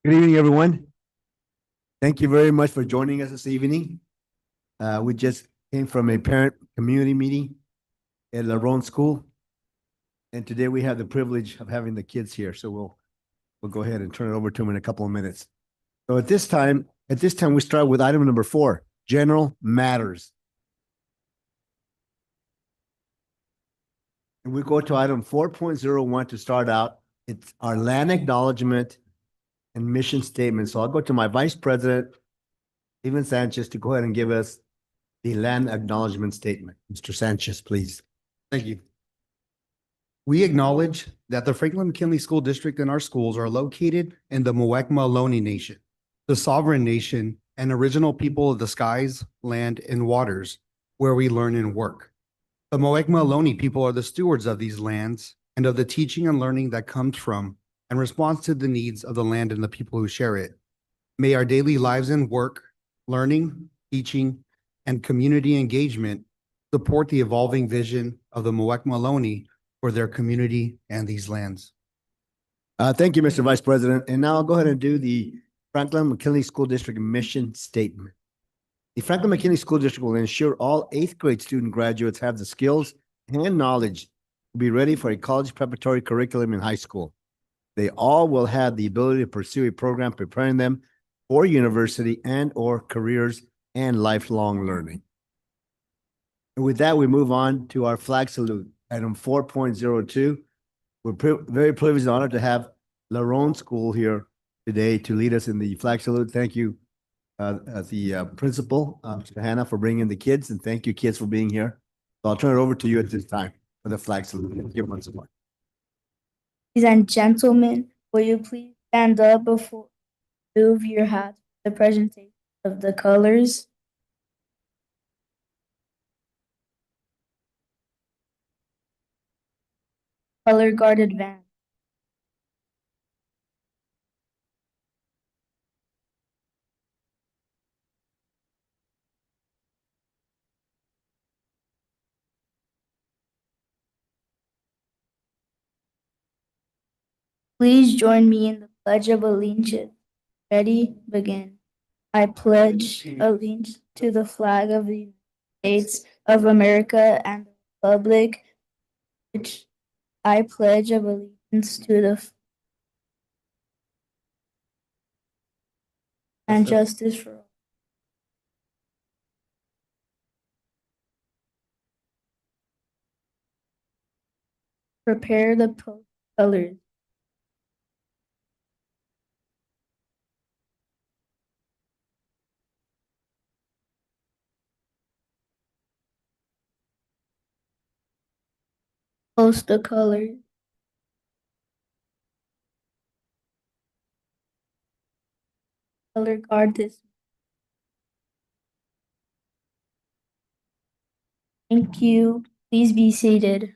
Good evening, everyone. Thank you very much for joining us this evening. We just came from a parent community meeting at Larone School. And today we have the privilege of having the kids here. So we'll go ahead and turn it over to them in a couple of minutes. So at this time, we start with item number 4, general matters. And we go to item 4.01 to start out. It's our land acknowledgement and mission statement. So I'll go to my Vice President, Steven Sanchez, to go ahead and give us the land acknowledgement statement. Mr. Sanchez, please. Thank you. We acknowledge that the Franklin-McKinley School District and our schools are located in the Muwekma Ohlone Nation, the sovereign nation and original people of the skies, land, and waters, where we learn and work. The Muwekma Ohlone people are the stewards of these lands and of the teaching and learning that comes from and responds to the needs of the land and the people who share it. May our daily lives and work, learning, teaching, and community engagement support the evolving vision of the Muwekma Ohlone for their community and these lands. Thank you, Mr. Vice President. And now I'll go ahead and do the Franklin-McKinley School District mission statement. The Franklin-McKinley School District will ensure all 8th grade student graduates have the skills and knowledge to be ready for a college preparatory curriculum in high school. They all will have the ability to pursue a program preparing them for university and or careers and lifelong learning. And with that, we move on to our flag salute, item 4.02. We're very privileged and honored to have Larone School here today to lead us in the flag salute. Thank you, the principal, Mr. Hannah, for bringing the kids, and thank you, kids, for being here. So I'll turn it over to you at this time for the flag salute. Give one support. Ladies and gentlemen, will you please stand up before you move your hats for the presentation of the colors? Color guarded van. Please join me in the Pledge of Allegiance. Ready? Begin. I pledge allegiance to the flag of the United States of America and the Republic which I pledge of allegiance to the and justice for all. Prepare the colors. Post the colors. Color guard this. Thank you. Please be seated.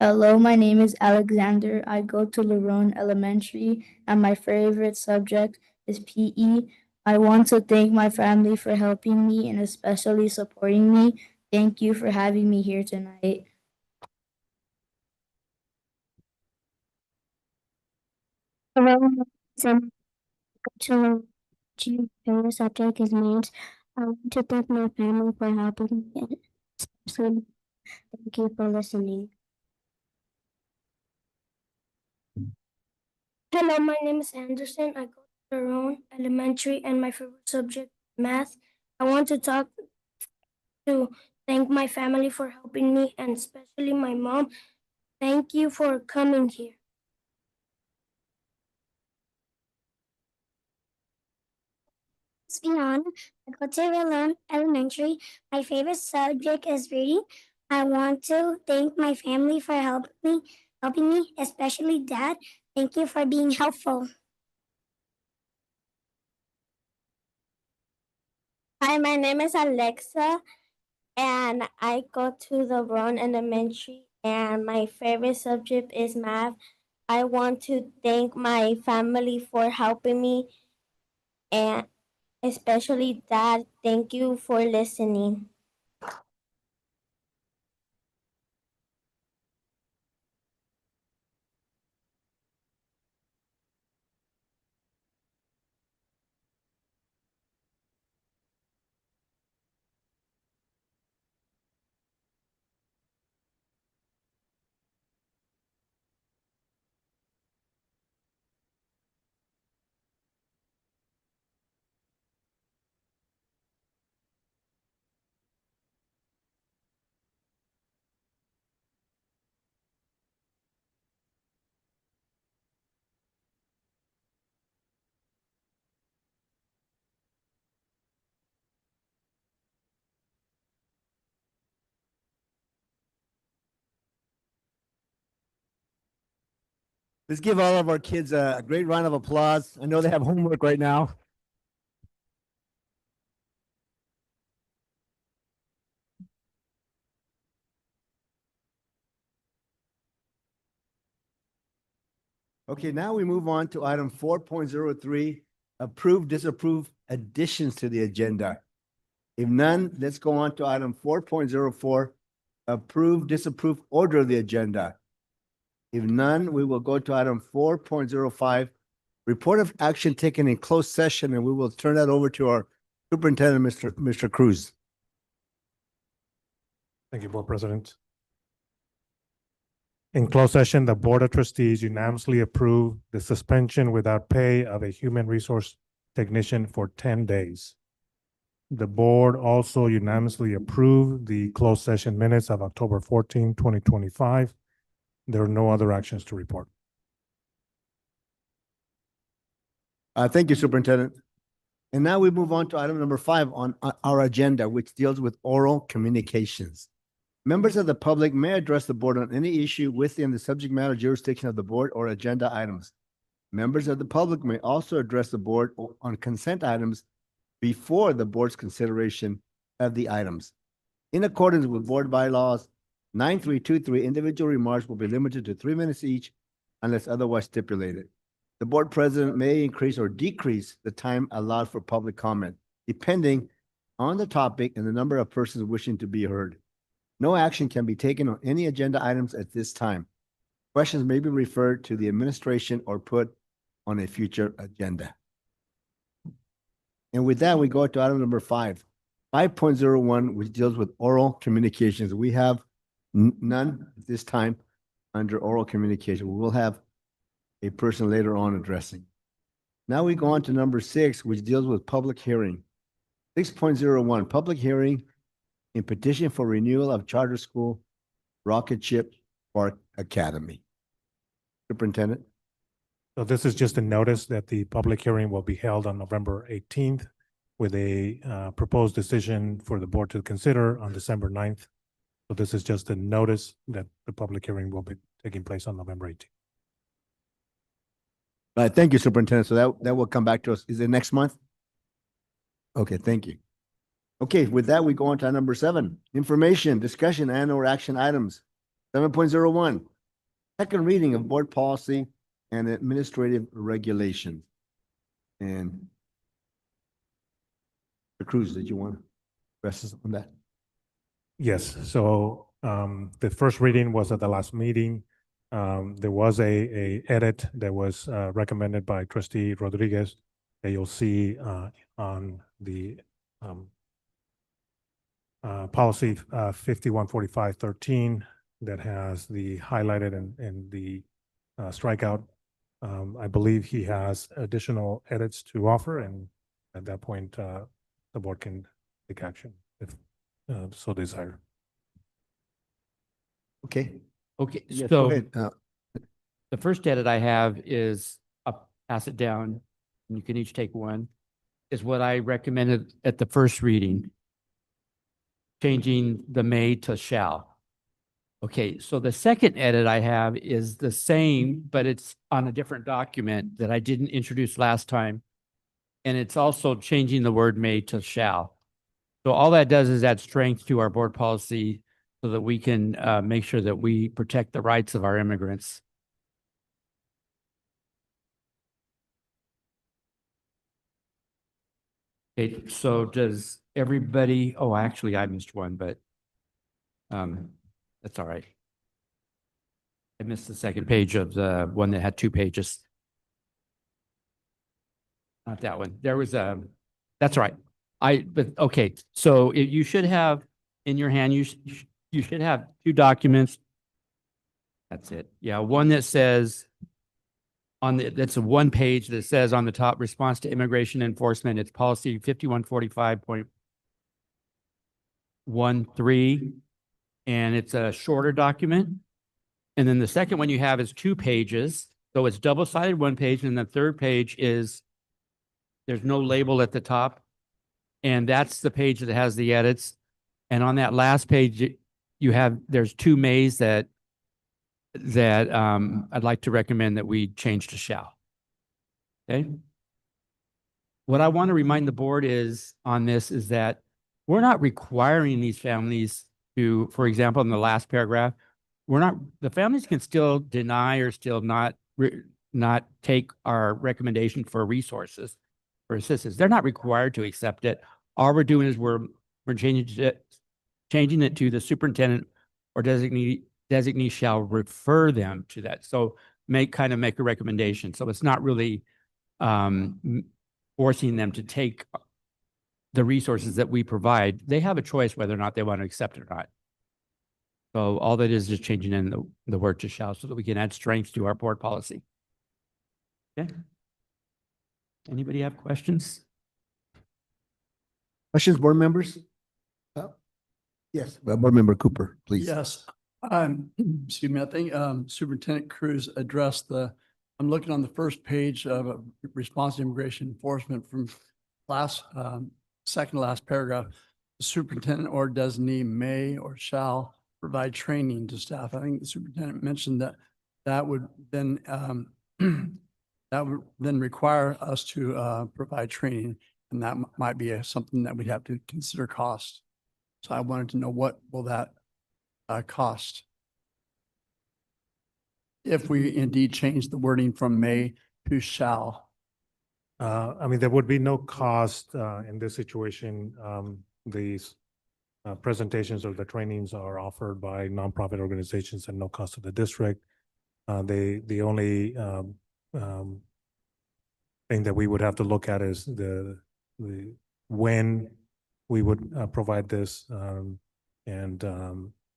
Hello, my name is Alexander. I go to Larone Elementary and my favorite subject is PE. I want to thank my family for helping me and especially supporting me. Thank you for having me here tonight. Hello, my favorite subject is math. I want to thank my family for helping me, especially thank you for listening. Hello, my name is Anderson. I go to Larone Elementary and my favorite subject is math. I want to thank my family for helping me and especially my mom. Thank you for coming here. It's beyond. I go to Larone Elementary. My favorite subject is reading. I want to thank my family for helping me, especially Dad. Thank you for being helpful. Hi, my name is Alexa, and I go to the Ron Elementary, and my favorite subject is math. I want to thank my family for helping me, and especially Dad. Thank you for listening. Let's give all of our kids a great round of applause. I know they have homework right now. Okay, now we move on to item 4.03, approve, disapprove additions to the agenda. If none, let's go on to item 4.04, approve, disapprove order of the agenda. If none, we will go to item 4.05, report of action taken in closed session, and we will turn that over to our superintendent, Mr. Cruz. Thank you, Board President. In closed session, the Board of Trustees unanimously approved the suspension without pay of a human resource technician for 10 days. The board also unanimously approved the closed session minutes of October 14, 2025. There are no other actions to report. Thank you, Superintendent. And now we move on to item number 5 on our agenda, which deals with oral communications. Members of the public may address the board on any issue within the subject matter jurisdiction of the board or agenda items. Members of the public may also address the board on consent items before the board's consideration of the items. In accordance with board bylaws 9323, individual remarks will be limited to 3 minutes each unless otherwise stipulated. The board president may increase or decrease the time allowed for public comment, depending on the topic and the number of persons wishing to be heard. No action can be taken on any agenda items at this time. Questions may be referred to the administration or put on a future agenda. And with that, we go to item number 5, 5.01, which deals with oral communications. We have none at this time under oral communication. We will have a person later on addressing. Now we go on to number 6, which deals with public hearing. 6.01, public hearing in petition for renewal of charter school Rocket Ship Park Academy. Superintendent. So this is just a notice that the public hearing will be held on November 18th with a proposed decision for the board to consider on December 9th. So this is just a notice that the public hearing will be taking place on November 18th. Thank you, Superintendent. So that will come back to us. Is it next month? Okay, thank you. Okay, with that, we go on to number 7, information, discussion, and or action items. 7.01, second reading of board policy and administrative regulations. And Mr. Cruz, did you want to address on that? Yes, so the first reading was at the last meeting. There was a edit that was recommended by Trustee Rodriguez that you'll see on the policy 514513 that has the highlighted and the strikeout. I believe he has additional edits to offer, and at that point, the board can take action if so desire. Okay. Okay, Yes, go so ahead. the first edit I have is, I'll pass it down, and you can each take one, is what I recommended at the first reading, changing the may to shall. Okay, so the second edit I have is the same, but it's on a different document that I didn't introduce last time. And it's also changing the word may to shall. So all that does is add strength to our board policy so that we can make sure that we protect the rights of our immigrants. Okay, so does everybody, oh, actually I missed one, but that's all right. I missed the second page of the one that had 2 pages. Not that one. There was that's right. But okay, so you should have in your hand, you should have 2 documents. That's it. Yeah, one that says that's a 1 page that says on the top, response to immigration enforcement, it's policy 5145.13, and it's a shorter document. And then the second one you have is 2 pages. So it's double-sided 1 page, and the third page is, there's no label at the top. And that's the page that has the edits. And on that last page, there's 2 mays that that I'd like to recommend that we change to shall. Okay? What I want to remind the board is on this is that we're not requiring these families to, for example, in the last paragraph, the families can still deny or still not take our recommendation for resources or assistance. They're not required to accept it. All we're doing is we're changing it to the superintendent or designee shall refer them to that. So make a recommendation. So it's not really forcing them to take the resources that we provide. They have a choice whether or not they want to accept it or not. So all that is just changing in the word to shall so that we can add strength to our board policy. Okay. Anybody have questions? Questions, board members? Yes, Board Member Cooper, please. Yes, excuse me, I think Superintendent Cruz addressed I'm looking on the first page of response to immigration enforcement from second to last paragraph. The superintendent or designee may or shall provide training to staff. I think the superintendent mentioned that would then require us to provide training, and that might be something that we'd have to consider cost. So I wanted to know what will that cost if we indeed change the wording from may to shall. I mean, there would be no cost in this situation. These presentations or the trainings are offered by nonprofit organizations at no cost to the district. The only thing that we would have to look at is the when we would provide this and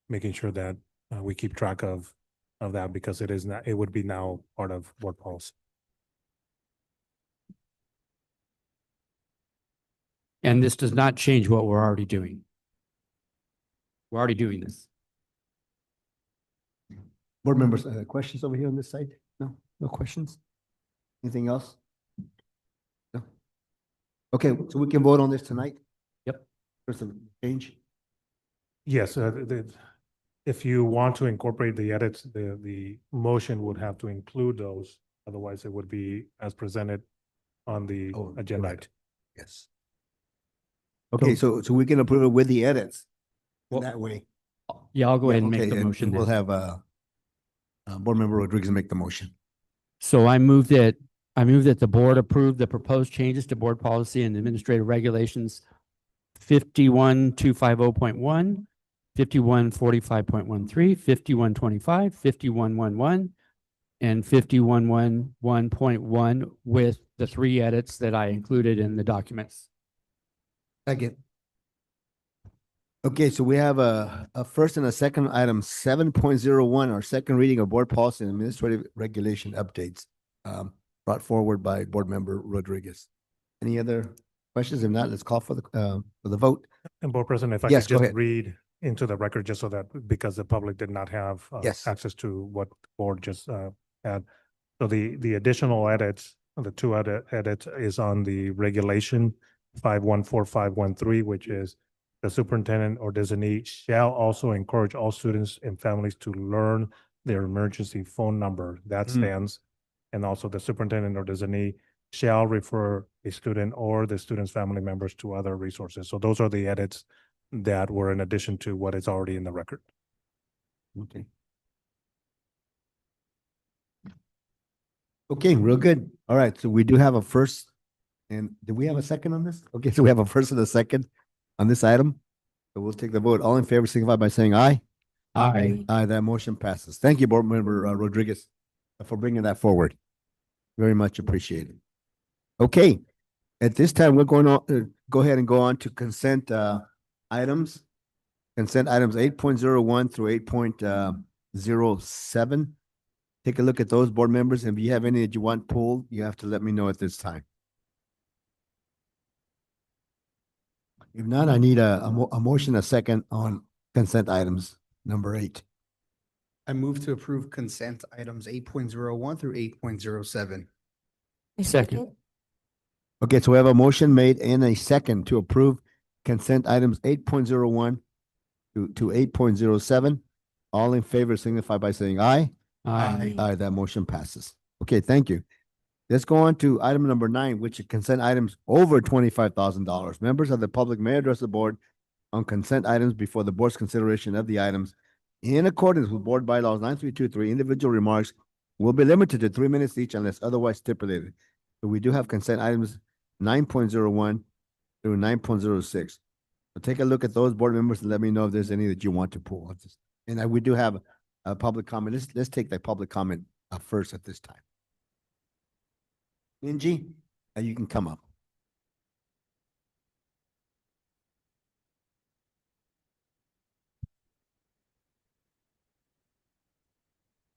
making sure that we keep track of that, because it would be now part of board policy. And this does not change what we're already doing. We're already doing this. Board members, questions over here on this side? No, no questions? Anything else? No. Okay, so we can vote on this tonight? Yep. First of change? Yes, if you want to incorporate the edits, the motion would have to include those. Otherwise, it would be as presented on the agenda. Right. Yes. Okay, so we can approve it with the edits that way. Yeah, I'll go ahead and Okay, make the motion. We'll then. have Board Member Rodriguez make the motion. So I move that the board approve the proposed changes to board policy and administrative regulations 51250.1, 5145.13, 5125, 5111, and 5111.1 with the 3 edits that I included in the documents. Second. Okay, so we have a first and a second item 7.01, our second reading of board policy and administrative regulation updates, brought forward by Board Member Rodriguez. Any other questions? If not, let's call for the vote. And Board President, if I Yes, could go just ahead. read into the record, just so that, because the public did not have Yes. access to what the board just had. So the additional edits, the 2 edits is on the regulation 514513, which is the superintendent or designee shall also encourage all students and families to learn their emergency phone number. That stands. And also the superintendent or designee shall refer a student or the student's family members to other resources. So those are the edits that were in addition to what is already in the record. Okay. Okay, real good. All right, so we do have a first, and do we have a second on this? Okay, so we have a first and a second on this item. So we'll take the vote. All in favor, signify by saying aye. Aye. Aye, that motion passes. Thank you, Board Member Rodriguez, for bringing that forward. Very much appreciated. Okay, at this time, we're going on, go ahead and go on to consent items. Consent items 8.01 through 8.07. Take a look at those, board members. If you have any that you want pulled, you have to let me know at this time. If not, I need a motion, a second on consent items number 8. I move to approve consent items 8.01 through 8.07. Second. Okay, so we have a motion made and a second to approve consent items 8.01 to 8.07. All in favor signify by saying aye. Aye. Aye, that motion passes. Okay, thank you. Let's go on to item number 9, which is consent items over $25,000. Members of the public may address the board on consent items before the board's consideration of the items. In accordance with board bylaws 9323, individual remarks will be limited to 3 minutes each unless otherwise stipulated. So we do have consent items 9.01 through 9.06. So take a look at those board members and let me know if there's any that you want to pull. And we do have a public comment. Let's take the public comment first at this time. Minji, you can come up.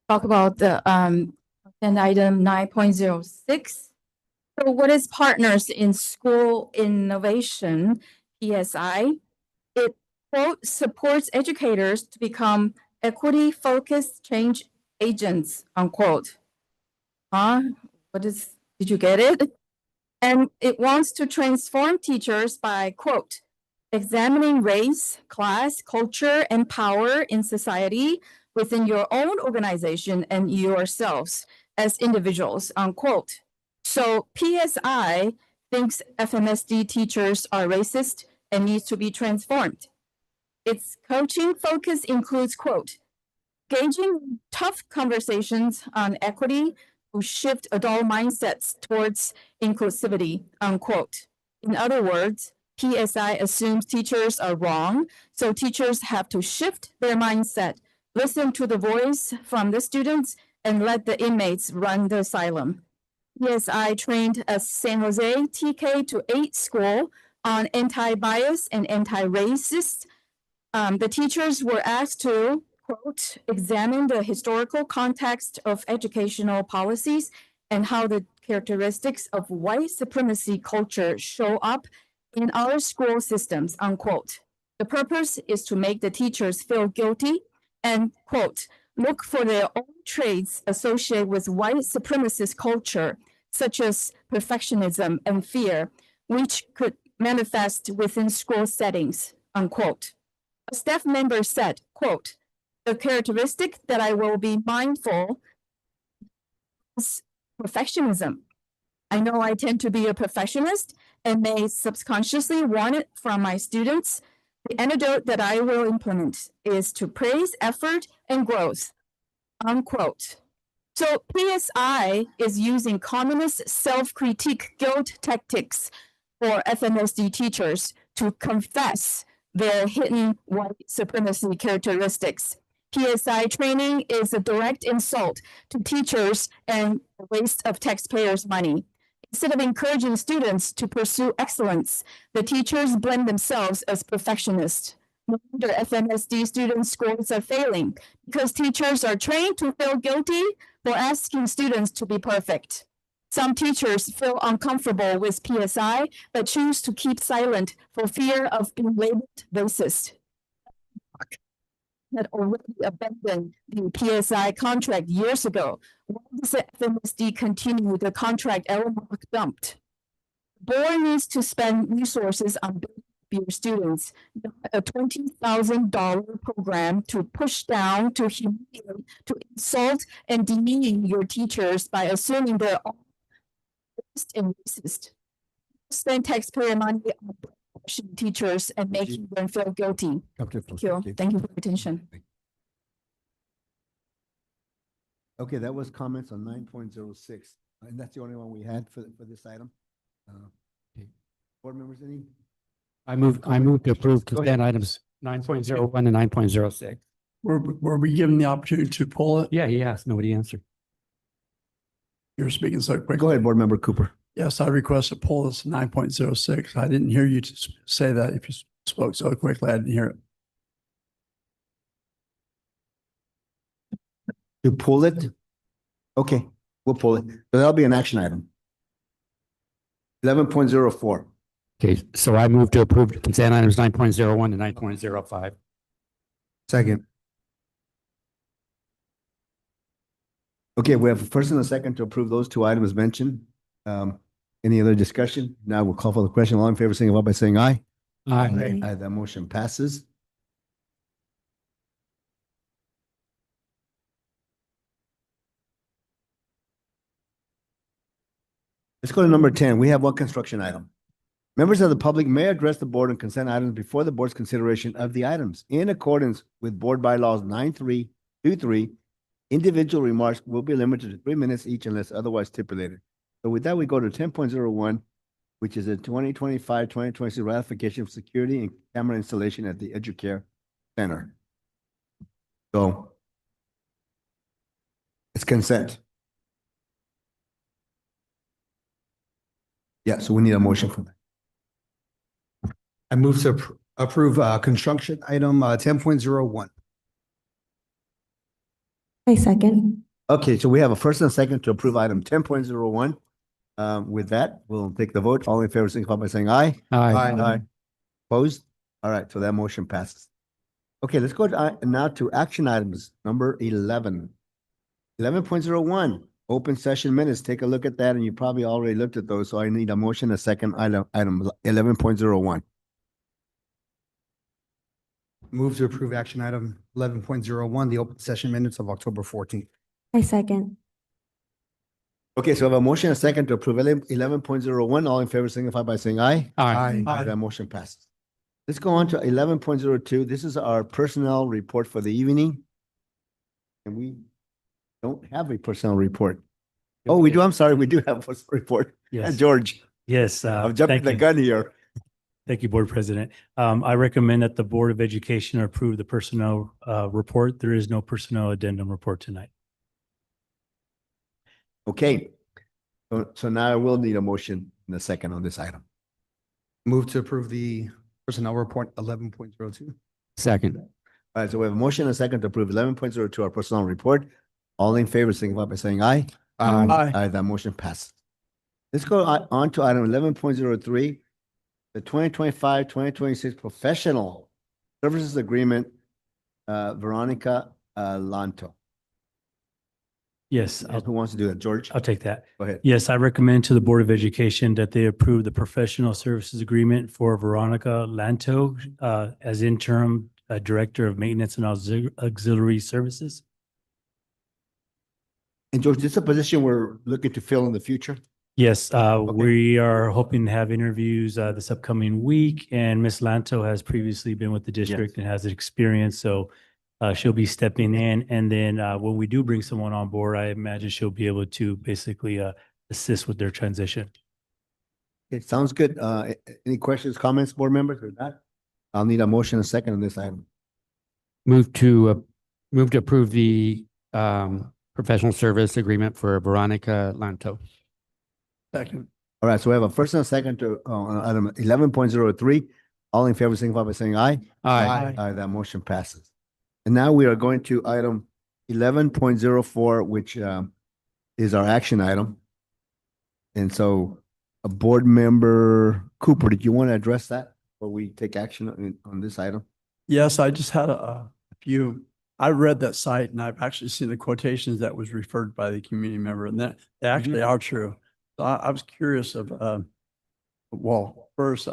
Talk about the agenda item 9.06. So what is Partners in School Innovation, PSI? It quote supports educators to become equity-focused change agents, unquote. Did you get it? And it wants to transform teachers by, quote, examining race, class, culture, and power in society within your own organization and yourselves as individuals, unquote. So PSI thinks FMSD teachers are racist and needs to be transformed. Its coaching focus includes, quote, engaging tough conversations on equity to shift adult mindsets towards inclusivity, unquote. In other words, PSI assumes teachers are wrong, so teachers have to shift their mindset, listen to the voice from the students, and let the inmates run the asylum. PSI trained a San Jose TK-8 school on anti-bias and anti-racist. The teachers were asked to, quote, examine the historical context of educational policies and how the characteristics of white supremacy culture show up in our school systems, unquote. The purpose is to make the teachers feel guilty and, quote, look for their own traits associated with white supremacist culture, such as perfectionism and fear, which could manifest within school settings, unquote. A staff member said, quote, the characteristic that I will be mindful is perfectionism. I know I tend to be a perfectionist and may subconsciously want it from my students. The antidote that I will implement is to praise effort and growth, unquote. So PSI is using communist self-critique guilt tactics for FMSD teachers to confess their hidden white supremacy characteristics. PSI training is a direct insult to teachers and a waste of taxpayers' money. Instead of encouraging students to pursue excellence, the teachers blame themselves as perfectionists. No wonder FMSD students' scores are failing, because teachers are trained to feel guilty for asking students to be perfect. Some teachers feel uncomfortable with PSI, but choose to keep silent for fear of being labeled racist. Had already abandoned the PSI contract years ago. Why does the FMSD continue the contract Elmark dumped? The board needs to spend resources on your students, a $20,000 program to push down, to humiliate, to insult, and demean your teachers by assuming they're all racist and racist. Spend taxpayer money on teachers and making them feel guilty. Thank you. Thank you for your attention. Okay, that was comments on 9.06. And that's the only one we had for this item. Okay. Board members, any? I move to approve Go ahead. consent items 9.01 and 9.06. Were we given the opportunity to pull it? Yeah, he asked, nobody answered. You're speaking so quick. Go ahead, Board Member Cooper. Yes, I request to pull this 9.06. I didn't hear you say that. If you spoke so quickly, I didn't hear it. To pull it? Okay, we'll pull it. So that'll be an action item. 11.04. Okay, so I move to approve consent items 9.01 and 9.05. Second. Okay, we have a first and a second to approve those two items mentioned. Any other discussion? Now we'll call for the question. All in favor, signify by saying aye. Aye. Aye, that motion passes. Let's go to number 10. We have one construction item. Members of the public may address the board on consent items before the board's consideration of the items. In accordance with board bylaws 9.323, individual remarks will be limited to 3 minutes each unless otherwise stipulated. So with that, we go to 10.01, which is a 2025-2026 ratification of security and camera installation at the EduCare Center. So it's consent. Yeah, so we need a motion for that. I move to approve construction item 10.01. I second. Okay, so we have a first and a second to approve item 10.01. With that, we'll take the vote. All in favor, signify by saying aye. Aye. Opposed? All right, so that motion passes. Okay, let's go now to action items, number 11. 11.01, open session minutes. Take a look at that, and you probably already looked at those, so I need a motion, a second item 11.01. Move to approve action item 11.01, the open session minutes of October 14th. I second. Okay, so I have a motion, a second to approve 11.01. All in favor, signify by saying aye. Aye. That motion passes. Let's go on to 11.02. This is our personnel report for the evening. And we don't have a personnel report. Oh, we do. I'm sorry. We do have a personnel report. Yes. George, Yes. I'm jumping thank the you. gun here. Thank you, Board President. I recommend that the Board of Education approve the personnel report. There is no personnel addendum report tonight. Okay. So now I will need a motion in a second on this item. Move to approve the personnel report 11.02. Second. All right, so we have a motion and a second to approve 11.02, our personnel report. All in favor, signify by saying aye. Aye. That motion passes. Let's go on to item 11.03, the 2025-2026 professional services agreement, Veronica Lanto. Yes, Who wants to do that? George? I'll take that. Go ahead. Yes, I recommend to the Board of Education that they approve the professional services agreement for Veronica Lanto as interim Director of Maintenance and Auxiliary Services. And George, this is a position we're looking to fill in the future? Yes, we are hoping to have interviews this upcoming week, and Ms. Lanto has previously been with the district and has experience, so she'll be stepping in. And then when we do bring someone on board, I imagine she'll be able to basically assist with their transition. It sounds good. Any questions, comments, board members, or not? I'll need a motion and a second on this item. Move to approve the professional service agreement for Veronica Lanto. Second. All right, so we have a first and a second to on item 11.03. All in favor, signify by saying aye. Aye. That motion passes. And now we are going to item 11.04, which is our action item. And so a board member, Cooper, did you want to address that before we take action on this item? Yes, I just had a few, I read that site and I've actually seen the quotations that was referred by the community member, and that they actually are true. So I was curious of, well, first,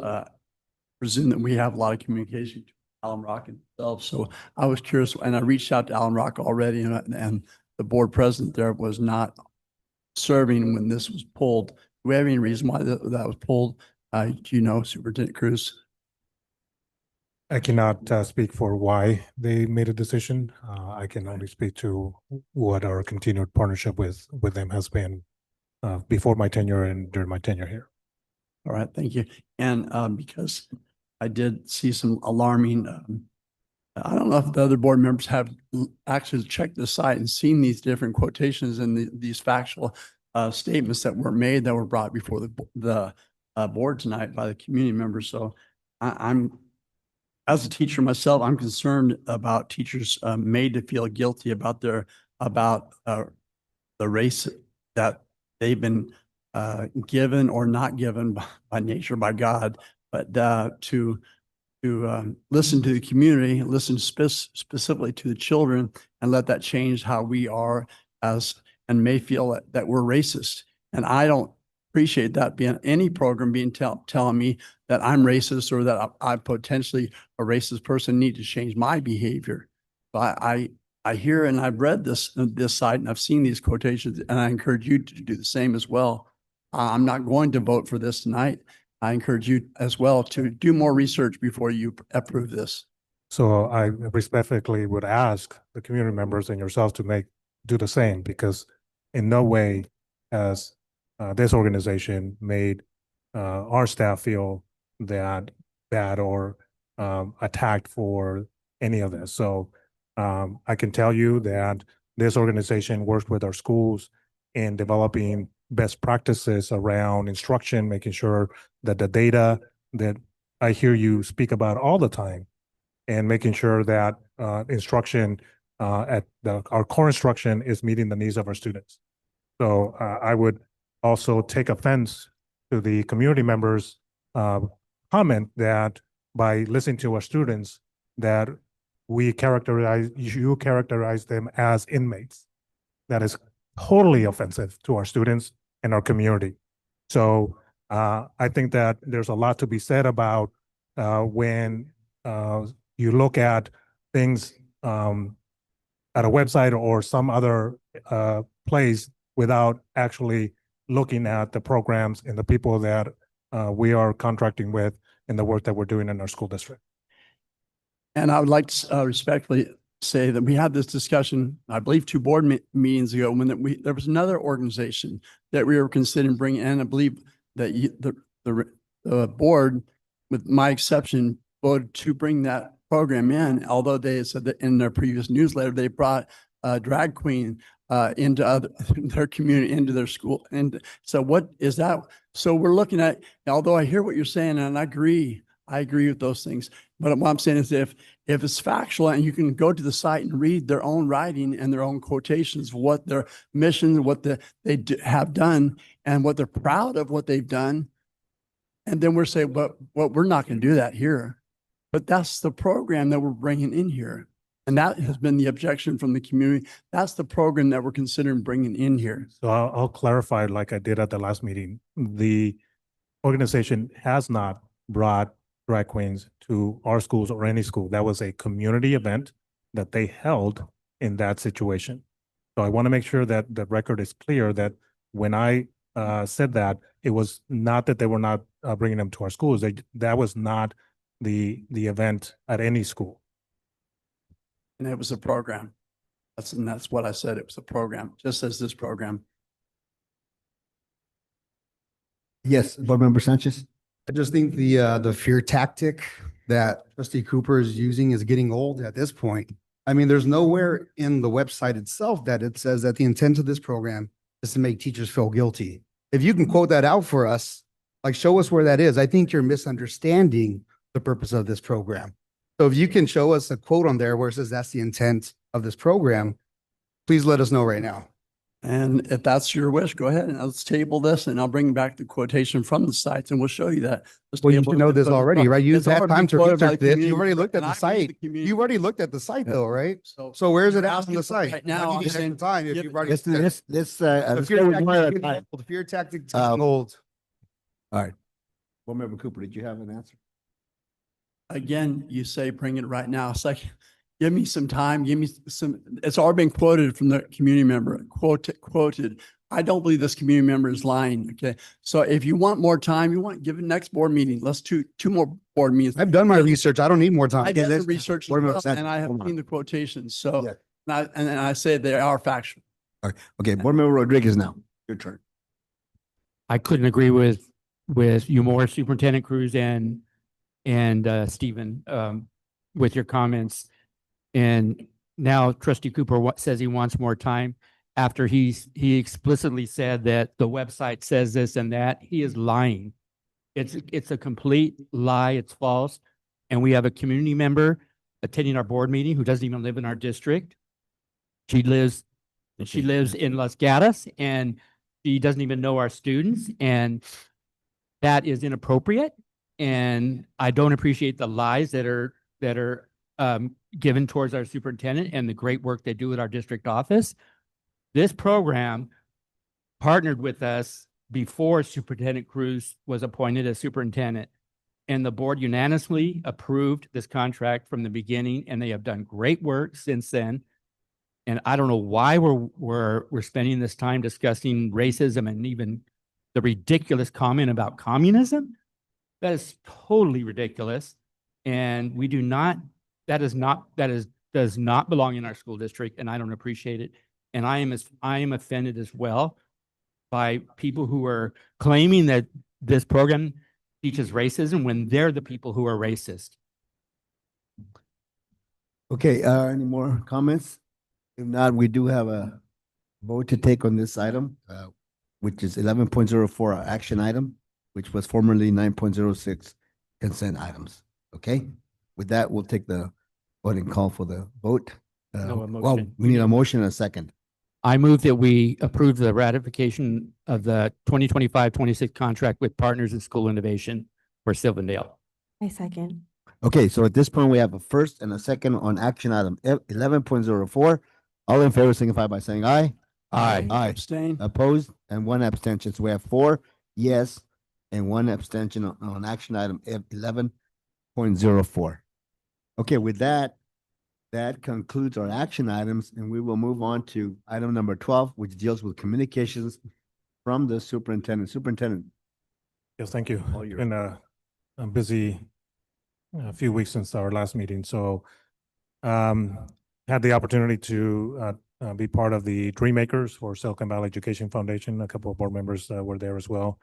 presume that we have a lot of communication to Allen Rock himself. So I was curious, and I reached out to Allen Rock already, and the board president there was not serving when this was pulled. Do we have any reason why that was pulled? Do you know, Superintendent Cruz? I cannot speak for why they made a decision. I can only speak to what our continued partnership with them has been before my tenure and during my tenure here. All right, thank you. And because I did see some alarming, I don't know if the other board members have actually checked the site and seen these different quotations and these factual statements that were made that were brought before the board tonight by the community members. So I'm, as a teacher myself, I'm concerned about teachers made to feel guilty about the race that they've been given or not given by nature, by God, but to listen to the community, listen specifically to the children, and let that change how we are and may feel that we're racist. And I don't appreciate that being any program being telling me that I'm racist or that I potentially a racist person need to change my behavior. So I hear and I've read this site and I've seen these quotations, and I encourage you to do the same as well. I'm not going to vote for this tonight. I encourage you as well to do more research before you approve this. So I respectfully would ask the community members and yourself to do the same, because in no way has this organization made our staff feel that bad or attacked for any of this. So I can tell you that this organization works with our schools in developing best practices around instruction, making sure that the data that I hear you speak about all the time, and making sure that instruction our core instruction is meeting the needs of our students. So I would also take offense to the community members' comment that by listening to our students, that you characterize them as inmates. That is totally offensive to our students and our community. So I think that there's a lot to be said about when you look at things at a website or some other place without actually looking at the programs and the people that we are contracting with in the work that we're doing in our school district. And I would like to respectfully say that we had this discussion, I believe 2 board meetings ago, when there was another organization that we were considering bringing in. I believe that the board, with my exception, voted to bring that program in, although they said that in their previous newsletter, they brought a drag queen into their community, into their school. And so what is that? So we're looking at, although I hear what you're saying, and I agree with those things. But what I'm saying is if it's factual and you can go to the site and read their own writing and their own quotations, what their mission, what they have done, and what they're proud of what they've done. And then we're saying, but we're not going to do that here. But that's the program that we're bringing in here. And that has been the objection from the community. That's the program that we're considering bringing in here. So I'll clarify, like I did at the last meeting. The organization has not brought drag queens to our schools or any school. That was a community event that they held in that situation. So I want to make sure that the record is clear that when I said that, it was not that they were not bringing them to our schools. That was not the event at any school. And it was a program. That's what I said. It was a program, just as this program. Yes, Board Member Sanchez. I just think the fear tactic that Trustee Cooper is using is getting old at this point. I mean, there's nowhere in the website itself that it says that the intent of this program is to make teachers feel guilty. If you can quote that out for us, like show us where that is. I think you're misunderstanding the purpose of this program. So if you can show us a quote on there where it says that's the intent of this program, please let us know right now. And if that's your wish, go ahead and let's table this and I'll bring back the quotation from the sites and we'll show you that. Well, you should know this already, right? You've had time to research this. You've already looked at And the site. You've already looked at the site though, right? So where is it at on the site? Right now, Why do you I'm need extra saying- time if you've already. This, The let's fear go tactic one at a is getting time. old. The fear tactic is Uh, getting old. All right. Board Member Cooper, did you have an answer? Again, you say bring it right now. It's like, give me some time, give me some, it's already been quoted from the community member, quoted. I don't believe this community member is lying, okay? So if you want more time, give it next board meeting. Let's two more board meetings. I've done my research. I don't need more time. I did the research as Board Member well, Sanchez, and I have hold on. seen the quotations, so, Yeah. and I say they are factual. Okay, Board Member Rodriguez now, your turn. I couldn't agree with you more, Superintendent Cruz and Stephen, with your comments. And now Trustee Cooper says he wants more time after he explicitly said that the website says this and that. He is lying. It's a complete lie. It's false. And we have a community member attending our board meeting who doesn't even live in our district. She lives in Los Gatos and she doesn't even know our students, and that is inappropriate. And I don't appreciate the lies that are given towards our superintendent and the great work they do at our district office. This program partnered with us before Superintendent Cruz was appointed as superintendent, and the board unanimously approved this contract from the beginning, and they have done great work since then. And I don't know why we're spending this time discussing racism and even the ridiculous comment about communism. That is totally ridiculous. And we do not, does not belong in our school district, and I don't appreciate it. And I am offended as well by people who are claiming that this program teaches racism when they're the people who are racist. Okay, any more comments? If not, we do have a vote to take on this item, which is 11.04, our action item, which was formerly 9.06 consent items. Okay, with that, we'll take the vote and call for the vote. No, a Well, motion. we need a motion and a second. I move that we approve the ratification of the 2025-26 contract with Partners in School Innovation for Sylvandale. I second. Okay, so at this point, we have a first and a second on action item 11.04. All in favor, signify by saying aye. Aye. Aye. Abstain. Opposed and one abstention. So we have 4 yes and 1 abstention on action item 11.04. Okay, with that, that concludes our action items, and we will move on to item number 12, which deals with communications from the superintendent. Superintendent. Yes, thank you. All yours. Been a busy few weeks since our last meeting, so had the opportunity to be part of the Dream Makers for Silicon Valley Education Foundation. A couple of board members were there as well,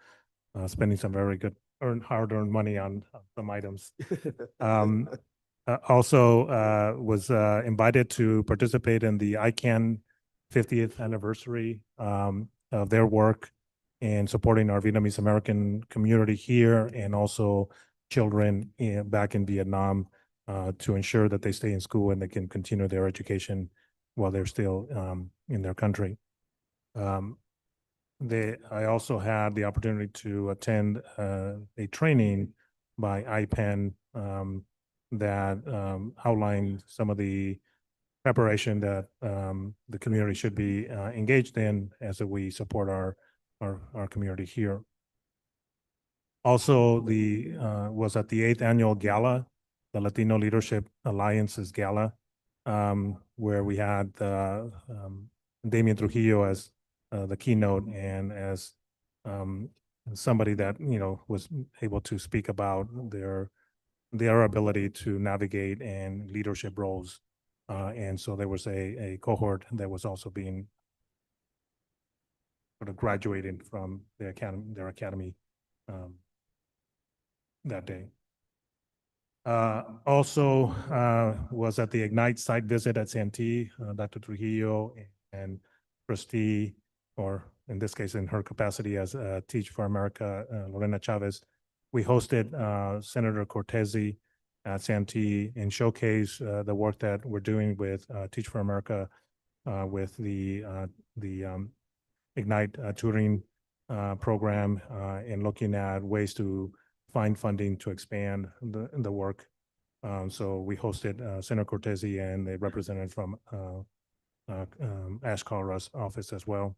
spending some very good hard-earned money on some items. Also was invited to participate in the ICANN 50th anniversary of their work in supporting our Vietnamese American community here, and also children back in Vietnam to ensure that they stay in school and they can continue their education while they're still in their country. I also had the opportunity to attend a training by IPEN that outlined some of the preparation that the community should be engaged in as we support our community here. Also, was at the 8th annual gala, the Latino Leadership Alliance's gala, where we had Damian Trujillo as the keynote and as somebody that was able to speak about their ability to navigate and leadership roles. And so there was a cohort that was also being sort of graduating from their academy that day. Also was at the Ignite site visit at Santee. Dr. Trujillo and trustee, or in this case, in her capacity as Teach for America, Lorena Chavez, we hosted Senator Cortese at Santee and showcase the work that we're doing with Teach for America with the Ignite tutoring program and looking at ways to find funding to expand the work. So we hosted Senator Cortese and a representative from Ash Kalra's office as well.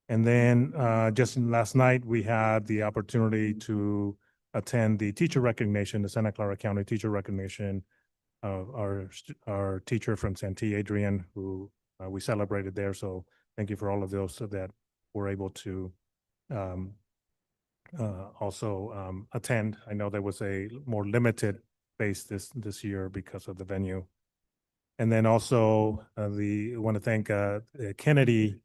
And then just last night, we had the opportunity to attend the teacher recognition, the Santa Clara County teacher recognition of our teacher from Santee, Adrian, who we celebrated there. So thank you for all of those that were able to also attend. I know there was a more limited space this year because of the venue. And then also want to thank Kennedy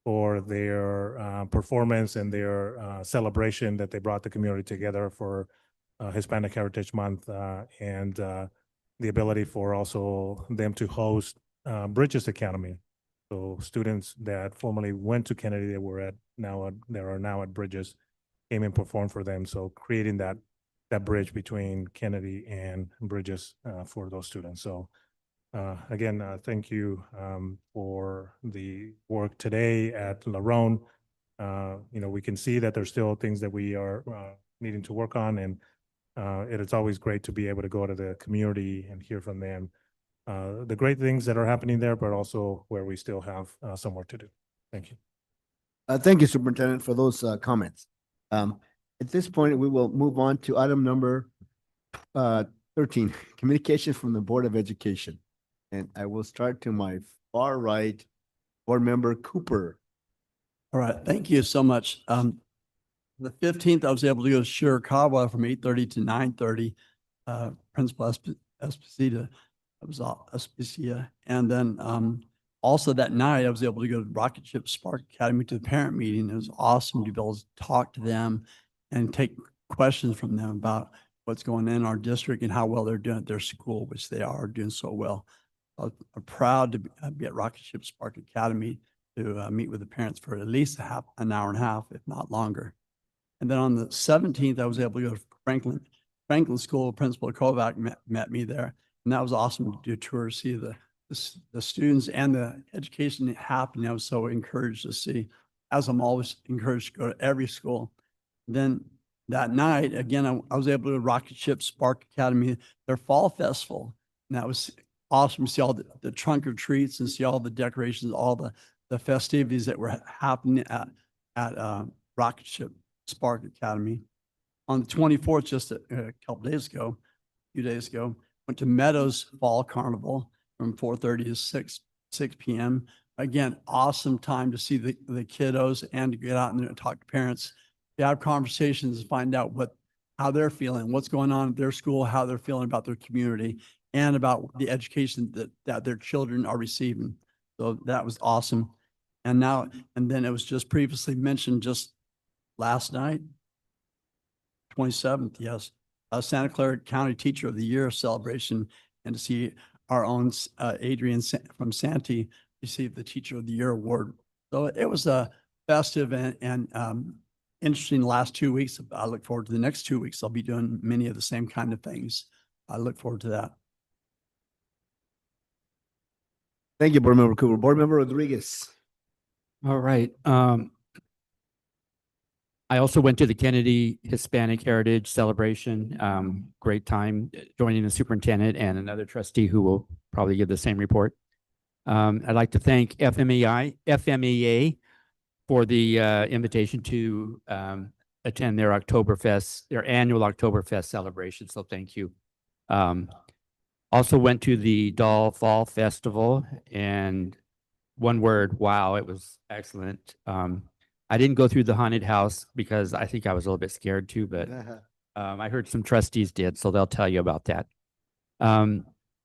for their performance and their celebration that they brought the community together for Hispanic Heritage Month and the ability for also them to host Bridges Academy. So students that formerly went to Kennedy that are now at Bridges came and performed for them. So creating that bridge between Kennedy and Bridges for those students. So again, thank you for the work today at Larone. We can see that there's still things that we are needing to work on, and it is always great to be able to go to the community and hear from them the great things that are happening there, but also where we still have some work to do. Thank you. Thank you, Superintendent, for those comments. At this point, we will move on to item number 13, communications from the Board of Education. And I will start to my far right, Board Member Cooper. All right, thank you so much. The 15th, I was able to go to Shirakawa from 8:30 to 9:30. Principal Esposito, I was Esposito. And then also that night, I was able to go to Rocket Ship Spark Academy to the parent meeting. It was awesome to be able to talk to them and take questions from them about what's going on in our district and how well they're doing at their school, which they are doing so well. I'm proud to be at Rocket Ship Spark Academy to meet with the parents for at least an hour and a half, if not longer. And then on the 17th, I was able to go to Franklin School. Principal Kovac met me there. And that was awesome to do a tour, to see the students and the education happening. I was so encouraged to see, as I'm always encouraged to go to every school. Then that night, again, I was able to Rocket Ship Spark Academy, their fall festival. And that was awesome to see all the trunk or treats and see all the decorations, all the festivities that were happening at Rocket Ship Spark Academy. On the 24th, just a few days ago, went to Meadows Fall Carnival from 4:30 to 6 p.m. Again, awesome time to see the kiddos and to get out and talk to parents, to have conversations and find out how they're feeling, what's going on at their school, how they're feeling about their community, and about the education that their children are receiving. So that was awesome. And then it was just previously mentioned just last night, 27th, yes, Santa Clara County Teacher of the Year celebration, and to see our own Adrian from Santee receive the Teacher of the Year award. So it was a festive and interesting last 2 weeks. I look forward to the next 2 weeks. I'll be doing many of the same kind of things. I look forward to that. Thank you, Board Member Cooper. Board Member Rodriguez. All right. I also went to the Kennedy Hispanic Heritage Celebration. Great time joining the superintendent and another trustee who will probably give the same report. I'd like to thank FMEA for the invitation to attend their annual Oktoberfest celebration. So thank you. Also went to the Doll Fall Festival, and one word, wow, it was excellent. I didn't go through the haunted house because I think I was a little bit scared too, but I heard some trustees did, so they'll tell you about that.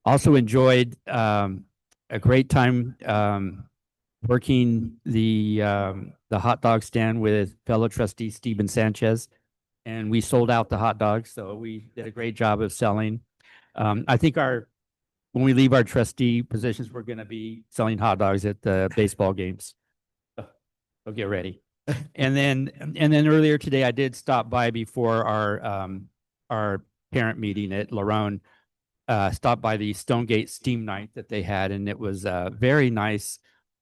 Also enjoyed a great time working the hot dog stand with fellow trustee Stephen Sanchez, and we sold out the hot dogs, so we did a great job of selling. I think when we leave our trustee positions, we're going to be selling hot dogs at the baseball games. So get ready. And then earlier today, I did stop by before our parent meeting at Larone. Stopped by the Stonegate Steam Night that they had, and it was a very nice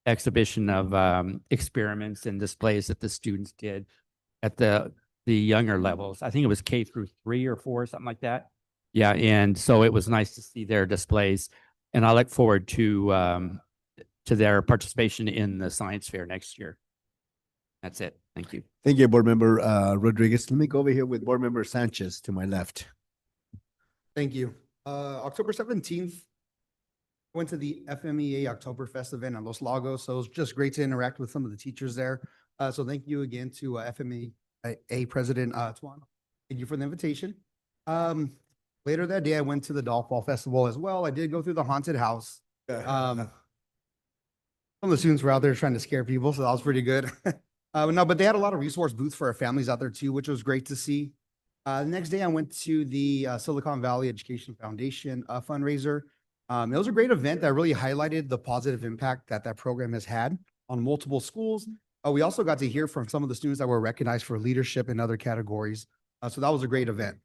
exhibition of experiments and displays that the students did at the younger levels. I think it was K through 3 or 4, something like that. Yeah, and so it was nice to see their displays, and I look forward to their participation in the science fair next year. That's it. Thank you. Thank you, Board Member Rodriguez. Let me go over here with Board Member Sanchez to my left. Thank you. October 17th, went to the FMEA Oktoberfest event in Los Lagos. So it was just great to interact with some of the teachers there. So thank you again to FMEA President Tuan. Thank you for the invitation. Later that day, I went to the Doll Fall Festival as well. I did go through the haunted house. Some of the students were out there trying to scare people, so that was pretty good. No, but they had a lot of resource booths for our families out there too, which was great to see. The next day, I went to the Silicon Valley Education Foundation fundraiser. It was a great event that really highlighted the positive impact that program has had on multiple schools. We also got to hear from some of the students that were recognized for leadership in other categories. So that was a great event.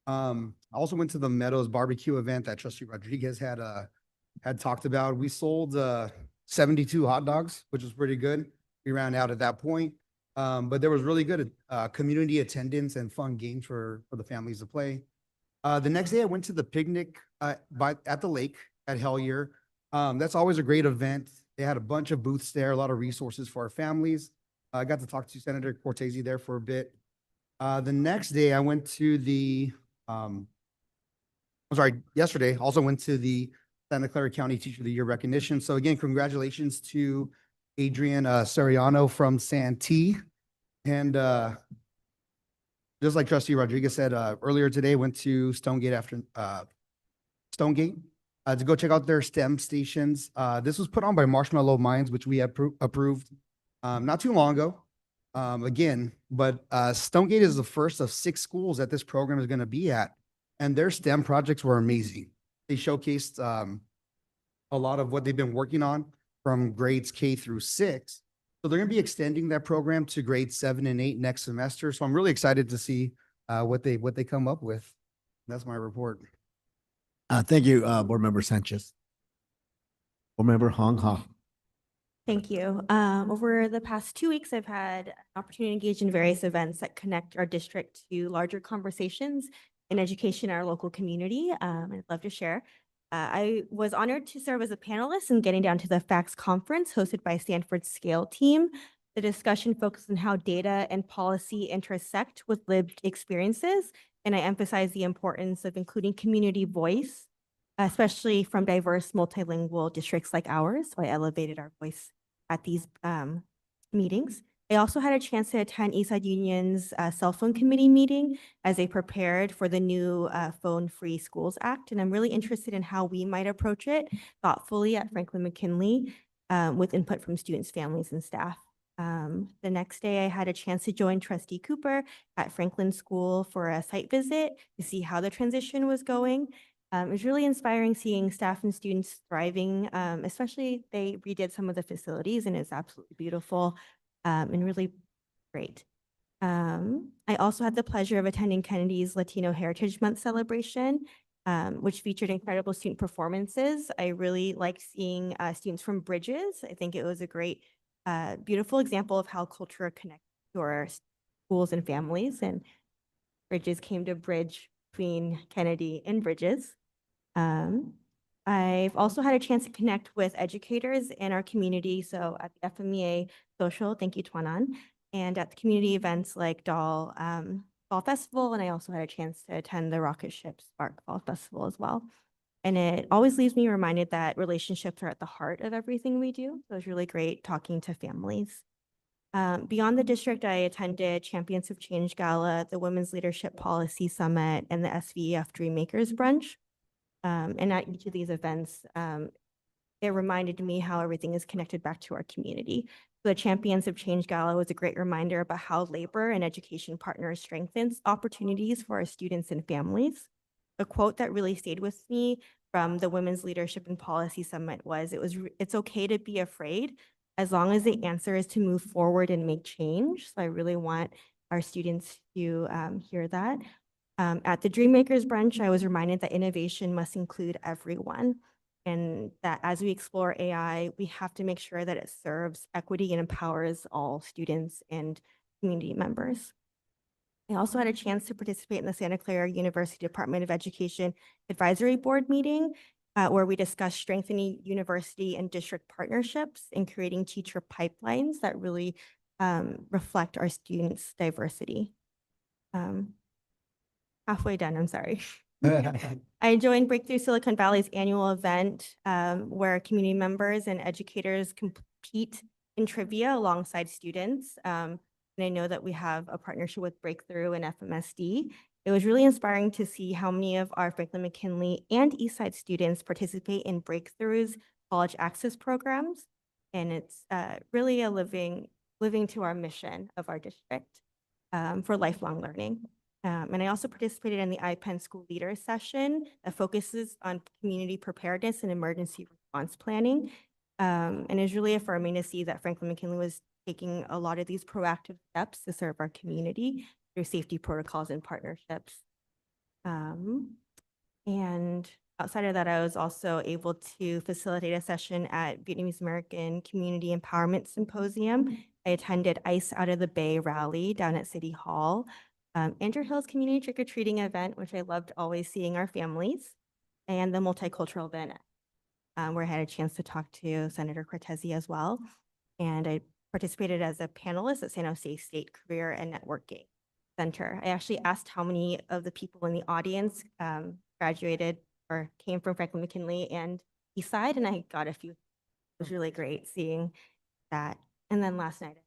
I also went to the Meadows barbecue event that Trustee Rodriguez had talked about. We sold 72 hot dogs, which was pretty good. We ran out at that point. But there was really good community attendance and fun games for the families to play. The next day, I went to the picnic at the lake at Hellier. That's always a great event. They had a bunch of booths there, a lot of resources for our families. I got to talk to Senator Cortese there for a bit. The next day, I went to yesterday, also went to the Santa Clara County Teacher of the Year recognition. So again, congratulations to Adrian Sariano from Santee. And just like Trustee Rodriguez said, earlier today, went to Stonegate Stonegate to go check out their STEM stations. This was put on by Marshmallow Minds, which we approved not too long ago. But Stonegate is the first of 6 schools that this program is going to be at, and their STEM projects were amazing. They showcased a lot of what they've been working on from grades K through 6. So they're going to be extending that program to grades 7 and 8 next semester. So I'm really excited to see what they come up with. That's my report. Thank you, Board Member Sanchez. Board Member Hong Ha. Thank you. Over the past 2 weeks, I've had an opportunity to engage in various events that connect our district to larger conversations in education in our local community. I'd love to share. I was honored to serve as a panelist in Getting Down to the Facts conference hosted by Stanford's Scale team. The discussion focused on how data and policy intersect with lived experiences, and I emphasize the importance of including community voice, especially from diverse multilingual districts like ours. So I elevated our voice at these meetings. I also had a chance to attend Eastside Union's cell phone committee meeting as they prepared for the new Phone-Free Schools Act. And I'm really interested in how we might approach it thoughtfully at Franklin-McKinley with input from students, families, and staff. The next day, I had a chance to join Trustee Cooper at Franklin School for a site visit to see how the transition was going. It was really inspiring seeing staff and students thriving, especially they redid some of the facilities and it's absolutely beautiful and really great. I also had the pleasure of attending Kennedy's Latino Heritage Month celebration, which featured incredible student performances. I really liked seeing students from Bridges. I think it was a great, beautiful example of how culture connects to our schools and families. And Bridges came to bridge between Kennedy and Bridges. I've also had a chance to connect with educators in our community. So at the FMEA Social, thank you, Twanan, and at the community events like Fall Festival. And I also had a chance to attend the Rocket Ship Spark Fall Festival as well. And it always leaves me reminded that relationships are at the heart of everything we do. So it was really great talking to families. Beyond the district, I attended Champions of Change Gala, the Women's Leadership Policy Summit, and the SVEF Dreammakers Brunch. And at each of these events, it reminded me how everything is connected back to our community. The Champions of Change Gala was a great reminder about how labor and education partners strengthens opportunities for our students and families. A quote that really stayed with me from the Women's Leadership and Policy Summit was, it's okay to be afraid as long as the answer is to move forward and make change. So I really want our students to hear that. At the Dreammakers Brunch, I was reminded that innovation must include everyone, and that as we explore AI, we have to make sure that it serves equity and empowers all students and community members. I also had a chance to participate in the Santa Clara University Department of Education Advisory Board meeting, where we discussed strengthening university and district partnerships and creating teacher pipelines that really reflect our students' diversity. Halfway done, I'm sorry. I joined Breakthrough Silicon Valley's annual event where community members and educators compete in trivia alongside students. And I know that we have a partnership with Breakthrough and FMSD. It was really inspiring to see how many of our Franklin-McKinley and Eastside students participate in Breakthrough's college access programs. And it's really a living to our mission of our district for lifelong learning. And I also participated in the IPEN School Leaders session that focuses on community preparedness and emergency response planning. And it's really affirming to see that Franklin-McKinley was taking a lot of these proactive steps to serve our community through safety protocols and partnerships. And outside of that, I was also able to facilitate a session at Vietnamese American Community Empowerment Symposium. I attended Ice Out of the Bay rally down at City Hall. Andrew Hill's community trick-or-treating event, which I loved always seeing our families, and the multicultural event where I had a chance to talk to Senator Cortese as well. And I participated as a panelist at San Jose State Career and Networking Center. I actually asked how many of the people in the audience graduated or came from Franklin-McKinley and Eastside, and I got a few. It was really great seeing that. And then last night,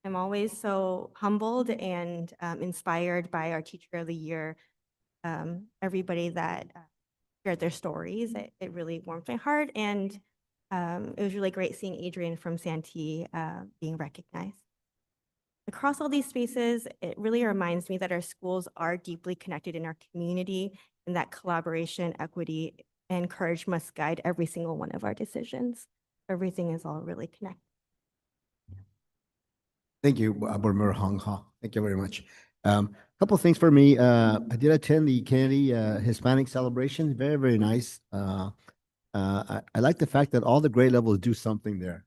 I'm always so humbled and inspired by our Teacher of the Year. Everybody that shared their stories, it really warmed my heart. And it was really great seeing Adrian from Santee being recognized. Across all these spaces, it really reminds me that our schools are deeply connected in our community and that collaboration, equity, and courage must guide every single one of our decisions. Everything is all really connected. Thank you, Board Member Hong Ha. Thank you very much. Couple of things for me. I did attend the Kennedy Hispanic celebration. Very, very nice. I like the fact that all the grade levels do something there.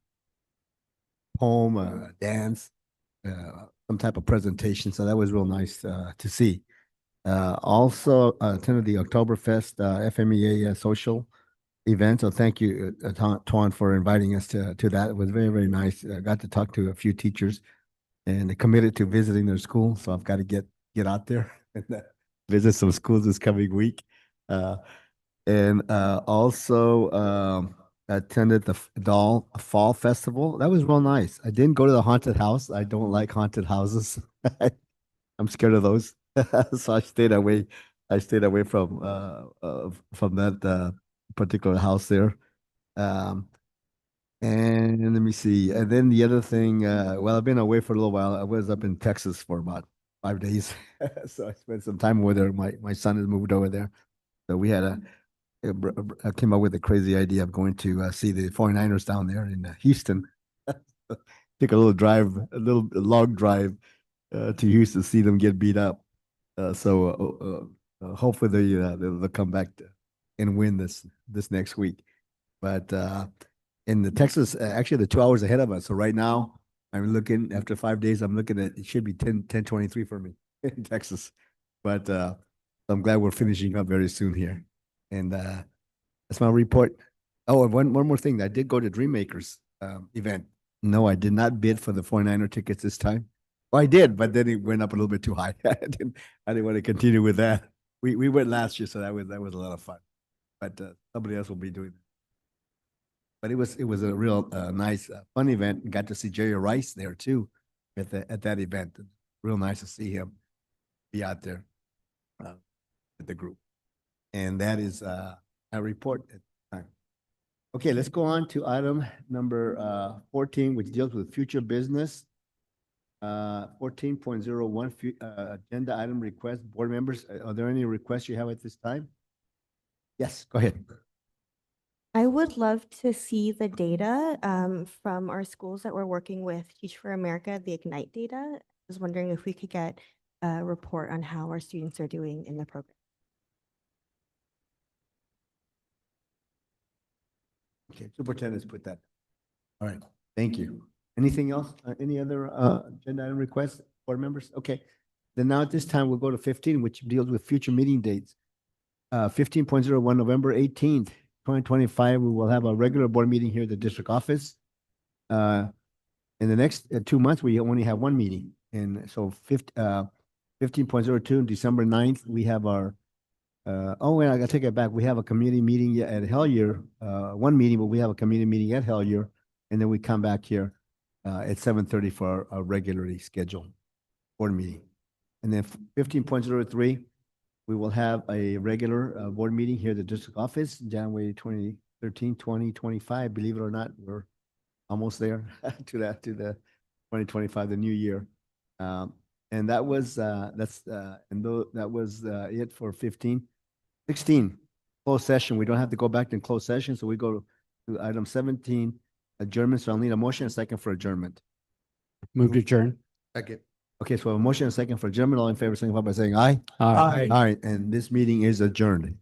Poem, dance, some type of presentation. So that was real nice to see. Also attended the Oktoberfest FMEA social event. So thank you, Tuan, for inviting us to that. It was very, very nice. I got to talk to a few teachers and they committed to visiting their school. So I've got to get out there and visit some schools this coming week. And also attended the Doll Fall Festival. That was real nice. I didn't go to the haunted house. I don't like haunted houses. I'm scared of those. So I stayed away. I stayed away from that particular house there. And let me see. And then the other thing, well, I've been away for a little while. I was up in Texas for about 5 days. So I spent some time over there. My son has moved over there. So we had I came up with a crazy idea of going to see the 49ers down there in Houston. Take a little drive, a little long drive to Houston to see them get beat up. So hopefully they'll come back and win this next week. But in the Texas, actually the 2 hours ahead of us. So right now I'm looking, after 5 days, I'm looking at, it should be 10:23 for me in Texas. But I'm glad we're finishing up very soon here. And that's my report. Oh, and one more thing. I did go to Dreammakers event. No, I did not bid for the 49er tickets this time. Well, I did, but then it went up a little bit too high. I didn't want to continue with that. We went last year, so that was a lot of fun. But somebody else will be doing that. But it was a real nice, fun event. Got to see Jerry Rice there too at that event. Real nice to see him be out there with the group. And that is a report at the time. Okay, let's go on to item number 14, which deals with future business. 14.01 agenda item request. Board members, are there any requests you have at this time? Yes, go ahead. I would love to see the data from our schools that we're working with Teach for America, the Ignite data. I was wondering if we could get a report on how our students are doing in the program. Okay, superintendent's put that. All right, thank you. Anything else? Any other agenda item requests, board members? Okay, then now at this time, we'll go to 15, which deals with future meeting dates. 15.01, November 18th, 2025, we will have a regular board meeting here at the district office. In the next 2 months, we only have one meeting. And so 15.02, December 9th, we have our oh, wait, I gotta take it back. We have a community meeting at Hellier, one meeting, but we have a community meeting at Hellier, and then we come back here at 7:30 for our regularly scheduled board meeting. And then 15.03, we will have a regular board meeting here at the district office, January 2013, 2025. Believe it or not, we're almost there to the 2025, the new year. And that was it for 15. 16, closed session. We don't have to go back to closed session, so we go to item 17, adjournment. So I'll need a motion and a second for adjournment. Move to adjourn. Second. Okay, so a motion and a second for adjournment. All in favor, signify by saying aye. Aye. All right, and this meeting is adjourned.